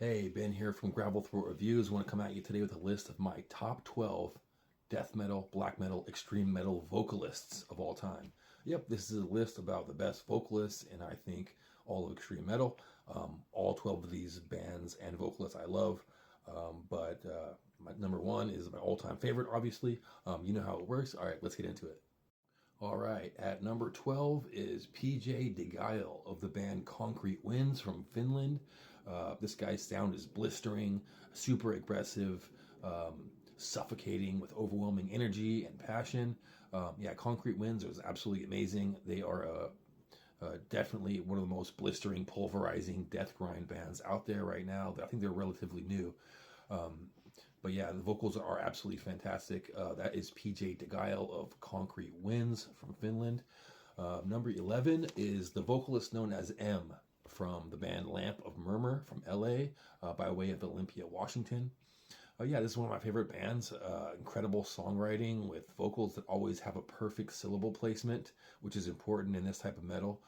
Hey, Ben here from Gravel Throat Reviews. I want to come at you today with a list of my top 12 death metal, black metal, extreme metal vocalists of all time. Yep, this is a list about the best vocalists in, I think, all of extreme metal. All 12 of these bands and vocalists I love, but my number one is my all-time favorite, obviously. You know how it works. All right, let's get into it. All right, at number 12 is PJ DeGile of the band Concrete Winds from Finland. This guy's sound is blistering, super aggressive, suffocating with overwhelming energy and passion. Yeah, Concrete Winds is absolutely amazing. They are definitely one of the most blistering, pulverizing death grind bands out there right now. I think they're relatively new. Um, but yeah, the vocals are absolutely fantastic. That is PJ DeGile of Concrete Winds from Finland. Number 11 is the vocalist known as M from the band Lamp of Murmur from LA by way of Olympia, Washington. Yeah, this is one of my favorite bands. Incredible songwriting with vocals that always have a perfect syllable placement, which is important in this type of metal.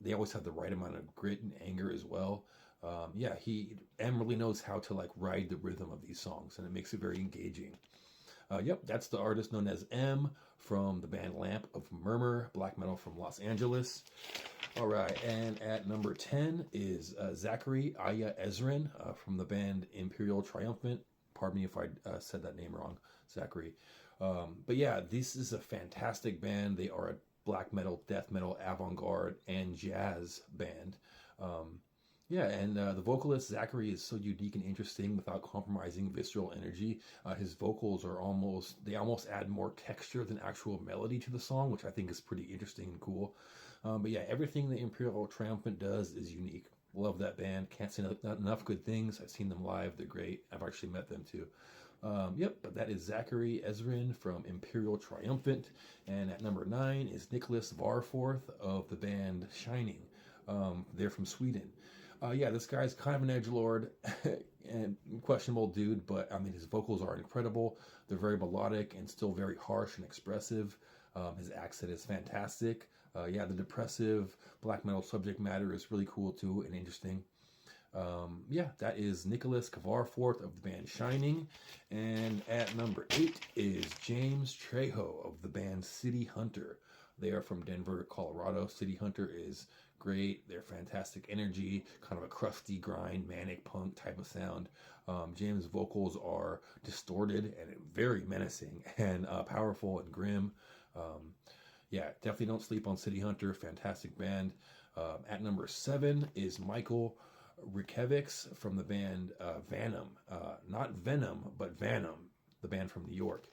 They always have the right amount of grit and anger as well. Yeah, M really knows how to like ride the rhythm of these songs, and it makes it very engaging. Yep, that's the artist known as M from the band Lamp of Murmur, black metal from Los Angeles. All right, and at number 10 is Zachary Aya Ezrin from the band Imperial Triumphant. Pardon me if I said that name wrong, Zachary. But yeah, this is a fantastic band. They are a black metal, death metal, avant-garde, and jazz band. Yeah, and the vocalist Zachary is so unique and interesting without compromising visceral energy. His vocals are they almost add more texture than actual melody to the song, which I think is pretty interesting and cool. But yeah, everything the Imperial Triumphant does is unique. Love that band. Can't say not enough good things. I've seen them live. They're great. I've actually met them too. Yep, but that is Zachary Ezrin from Imperial Triumphant. And at number 9 is Nicholas Varforth of the band Shining. They're from Sweden. Yeah, this guy's kind of an edgelord and questionable dude, but I mean, his vocals are incredible. They're very melodic and still very harsh and expressive. His accent is fantastic. Yeah, the depressive black metal subject matter is really cool too and interesting. Yeah, that is Nicholas Kavarforth of the band Shining. And at number 8 is James Trejo of the band City Hunter. They are from Denver, Colorado. City Hunter is great. They're fantastic energy, kind of a crusty grind, manic punk type of sound. James' vocals are distorted and very menacing and powerful and grim. Yeah, definitely don't sleep on City Hunter. Fantastic band. At number 7 is Michael Rikevics from the band Vanum. Not Venom, but Vanum, the band from New York.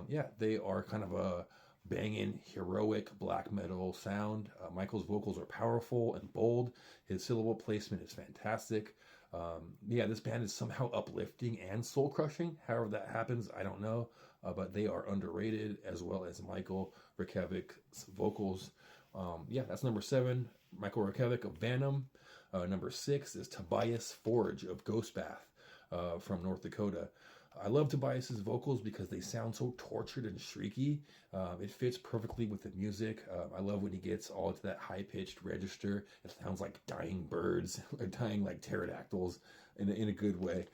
Yeah, they are kind of a banging, heroic black metal sound. Michael's vocals are powerful and bold. His syllable placement is fantastic. Yeah, this band is somehow uplifting and soul crushing. However that happens, I don't know. But they are underrated, as well as Michael Rikevic's vocals. Yeah, that's number 7, Michael Rikevic of Vanum. Number 6 is Tobias Forge of Ghostbath from North Dakota. I love Tobias's vocals because they sound so tortured and shrieky. It fits perfectly with the music. I love when he gets all into that high-pitched register. It sounds like dying birds or dying like pterodactyls in a good way.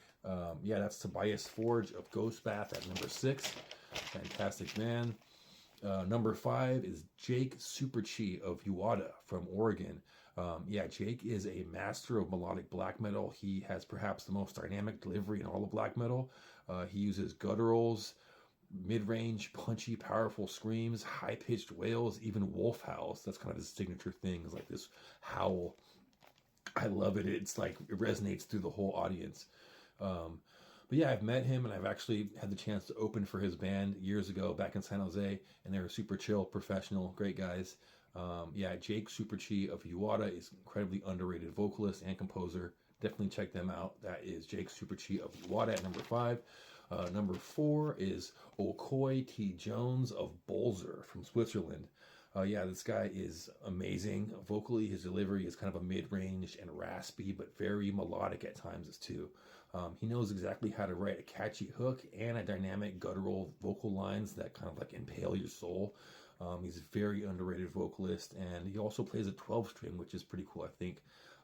Yeah, that's Tobias Forge of Ghostbath at number 6. Fantastic man. Number 5 is Jake Superchi of Uwada from Oregon. Yeah, Jake is a master of melodic black metal. He has perhaps the most dynamic delivery in all of black metal. He uses gutturals, mid-range, punchy, powerful screams, high-pitched wails, even wolf howls. That's kind of his signature thing, is like this howl. I love it. It's like it resonates through the whole audience. But yeah, I've met him and I've actually had the chance to open for his band years ago back in San Jose, and they were super chill, professional, great guys. Yeah, Jake Superchi of Uwada is incredibly underrated vocalist and composer. Definitely check them out. That is Jake Superchi of Uwada at number 5. Number 4 is Okoi T. Jones of Bolzer from Switzerland. Yeah, this guy is amazing. Vocally, his delivery is kind of a mid-range and raspy, but very melodic at times too. He knows exactly how to write a catchy hook and a dynamic guttural vocal lines that kind of like impale your soul. He's a very underrated vocalist, and he also plays a 12 string, which is pretty cool, I think.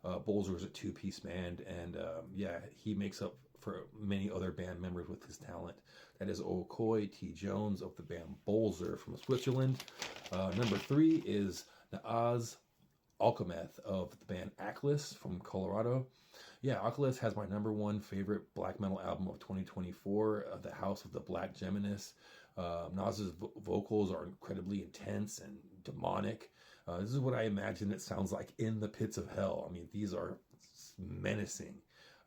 Bolzer is a two-piece band, and yeah, he makes up for many other band members with his talent. That is Okoi T. Jones of the band Bolzer from Switzerland. Number 3 is Naaz Alchemeth of the band Aklis from Colorado. Yeah, Oculus has my number 1 favorite black metal album of 2024, The House of the Black Geminis. Naz's vocals are incredibly intense and demonic. This is what I imagine it sounds like in the pits of hell. I mean, these are menacing.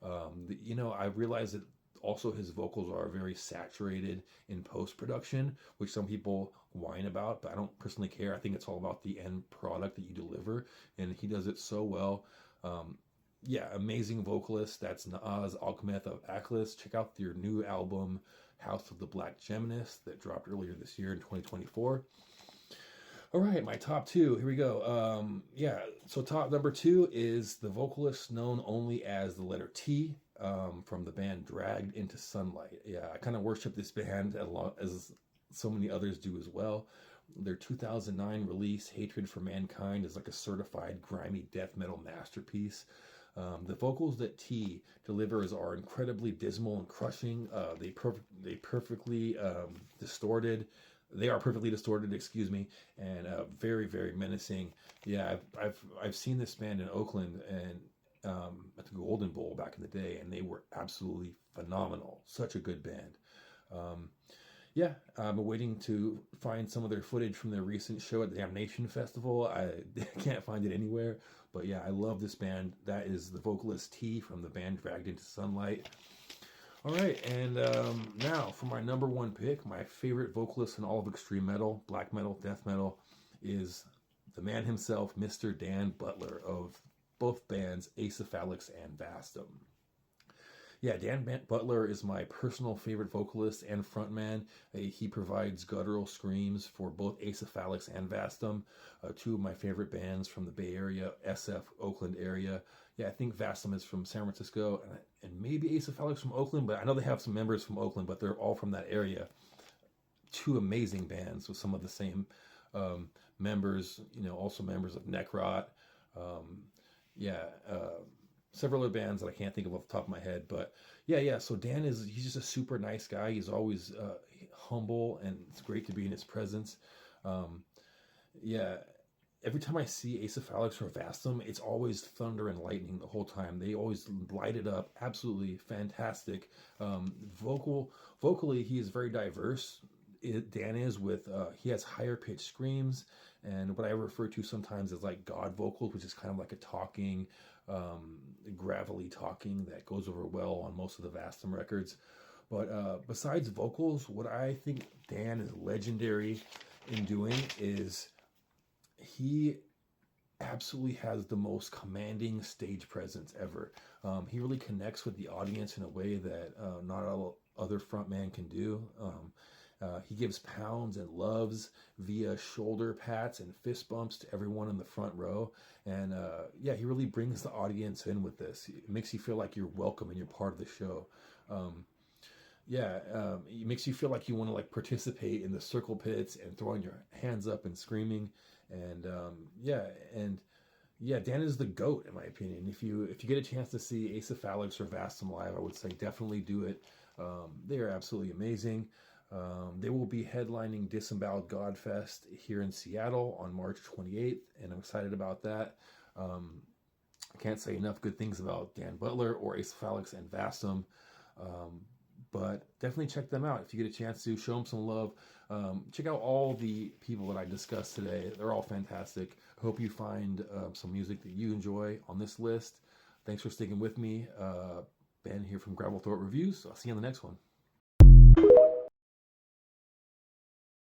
I realize that also his vocals are very saturated in post-production, which some people whine about, but I don't personally care. I think it's all about the end product that you deliver, and he does it so well. Yeah, amazing vocalist. That's Naaz Alchemeth of Aklis. Check out their new album, House of the Black Geminis, that dropped earlier this year in 2024. All right, my top 2. Here we go. Yeah, so top number 2 is the vocalist known only as the letter T, from the band Dragged into Sunlight. Yeah, I kind of worship this band as so many others do as well. Their 2009 release, Hatred for Mankind, is like a certified grimy death metal masterpiece. The vocals that T delivers are incredibly dismal and crushing. They perfectly distorted. They are perfectly distorted, excuse me, and very, very menacing. Yeah, I've seen this band in Oakland and at the Golden Bowl back in the day, and they were absolutely phenomenal. Such a good band. Yeah, I'm waiting to find some of their footage from their recent show at the Damnation Festival. I can't find it anywhere, but yeah, I love this band. That is the vocalist T from the band Dragged into Sunlight. All right, and now for my number 1 pick, my favorite vocalist in all of extreme metal, black metal, death metal, is the man himself, Mr. Dan Butler of both bands Acephalix and Vastum. Yeah, Dan Butler is my personal favorite vocalist and frontman. He provides guttural screams for both Acephalix and Vastum, 2 of my favorite bands from the Bay Area, SF, Oakland area. Yeah, I think Vastum is from San Francisco, and maybe Acephalix from Oakland, but I know they have some members from Oakland, but they're all from that area. 2 amazing bands with some of the same members, also members of Necrot. Several other bands that I can't think of off the top of my head, but yeah. So he's just a super nice guy. He's always humble, and it's great to be in his presence. Every time I see Acephalix or Vastum, it's always thunder and lightning the whole time. They always light it up. Absolutely fantastic. Vocally, he is very diverse. Dan is he has higher pitched screams and what I refer to sometimes as like God vocals, which is kind of like a talking, gravelly talking that goes over well on most of the Vastum records. But besides vocals, what I think Dan is legendary in doing is he absolutely has the most commanding stage presence ever. He really connects with the audience in a way that not all other frontman can do. He gives pounds and loves via shoulder pats and fist bumps to everyone in the front row. And he really brings the audience in with this. It makes you feel like you're welcome and you're part of the show. It makes you feel like you want to like participate in the circle pits and throwing your hands up and screaming. And Dan is the GOAT in my opinion. If you get a chance to see Acephalix or Vastum live, I would say definitely do it. They are absolutely amazing. They will be headlining Disemboweled Godfest here in Seattle on March 28th, and I'm excited about that. I can't say enough good things about Dan Butler or Acephalix and Vastum, but definitely check them out if you get a chance to. Show them some love. Check out all the people that I discussed today. They're all fantastic. I hope you find some music that you enjoy on this list. Thanks for sticking with me. Ben here from Gravel Throat Reviews. I'll see you on the next one.